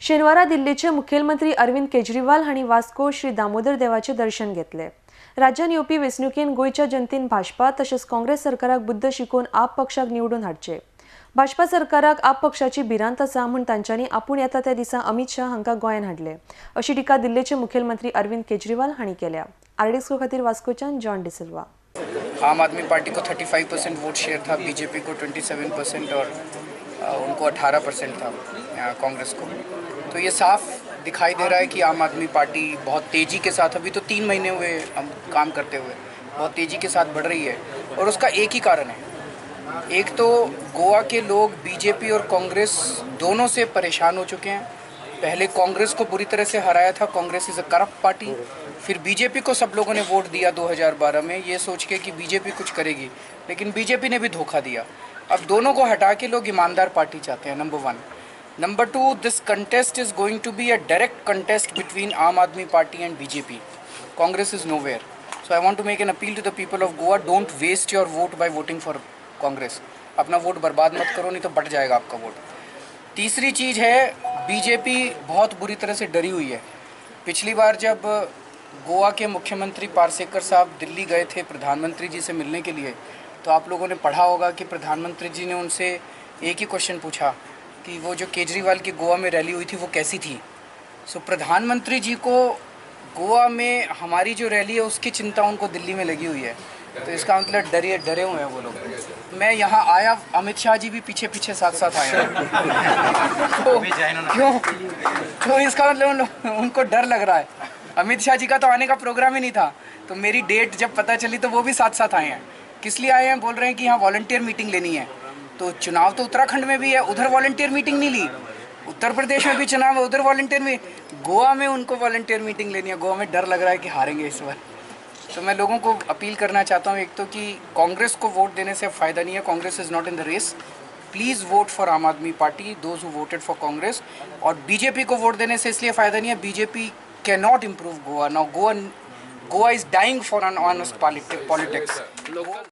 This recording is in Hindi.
शेनवारा दिल्लीचे मुखेलमंत्री अरविंद केजरीवाल हांणी वास्को श्री दामोदर देवाचे दर्शन घेतले। राज्यात येवपी वेंचणुकेन गोयच्या जनतेन भाजपा तसेच काँग्रेस सरकाराक बुद्ध शिकोवन आप पक्षाक निवडून हाडचे। भाजपा सरकाराक आप पक्षाची भिरांत आसा म्हूण तांच्यांनी आपूण येता त्या दिसा अमित शाह हांकां गोंयान हाडले, अशी टिका दिल्लीचे मुखेलमंत्री अरविंद केजरीवाल हांणी केल्या। आरडीएक्सको खातीर वास्कोच्यान जॉन डिसिल्वा। आम आदमी पार्टी को 35% वोट शेयर था, बीजेपी को 27% और उनको 18% था कांग्रेस को। तो ये साफ दिखाई दे रहा है कि आम आदमी पार्टी बहुत तेज़ी के साथ, अभी तो 3 महीने हुए हम काम करते हुए, बहुत तेज़ी के साथ बढ़ रही है। और उसका एक ही कारण है, एक तो गोवा के लोग बीजेपी और कांग्रेस दोनों से परेशान हो चुके हैं। पहले कांग्रेस को बुरी तरह से हराया था, Congress is a corrupt party. फिर बीजेपी को सब लोगों ने वोट दिया 2012 में ये सोच के कि बीजेपी कुछ करेगी, लेकिन बीजेपी ने भी धोखा दिया। अब दोनों को हटा के लोग ईमानदार पार्टी चाहते हैं, number 1। Number 2, this contest is going to be a direct contest between Aam Aadmi Party and BJP. Congress is nowhere. So I want to make an appeal to the people of Goa, don't waste your vote by voting for Congress. अपना वोट बर्बाद मत करो, नहीं तो बट जाएगा आपका वोट। तीसरी चीज़ है, बीजेपी बहुत बुरी तरह से डरी हुई है। पिछली बार जब गोवा के मुख्यमंत्री पार्सेकर साहब दिल्ली गए थे प्रधानमंत्री जी से मिलने के लिए, तो आप लोगों ने पढ़ा होगा कि प्रधानमंत्री जी ने उनसे एक ही क्वेश्चन पूछा कि वो जो केजरीवाल की गोवा में रैली हुई थी वो कैसी थी। सो प्रधानमंत्री जी को गोवा में हमारी जो रैली है उसकी चिंता उनको दिल्ली में लगी हुई है, तो इसका मतलब डरे हुए हैं वो लोग। मैं यहाँ आया, अमित शाह जी भी पीछे पीछे साथ आए हैं। क्यों? तो इसका मतलब उनको डर लग रहा है। अमित शाह जी का तो आने का प्रोग्राम ही नहीं था, तो मेरी डेट जब पता चली तो वो भी साथ आए हैं। किस लिए आए हैं? बोल रहे हैं कि यहाँ वॉलंटियर मीटिंग लेनी है। तो चुनाव तो उत्तराखंड में भी है, उधर वॉलंटियर मीटिंग नहीं ली। उत्तर प्रदेश में भी चुनाव है, उधर वॉलंटियर में। गोवा में उनको वॉलंटियर मीटिंग लेनी है। गोवा में डर लग रहा है कि हारेंगे इस बार। तो मैं लोगों को अपील करना चाहता हूँ, एक तो कि कांग्रेस को वोट देने से फ़ायदा नहीं है, Congress is not in the race. Please vote for Aam Aadmi Party, those who voted for Congress. और बीजेपी को वोट देने से इसलिए फ़ायदा नहीं है, BJP cannot improve Goa. Now Goa is dying for an honest politics.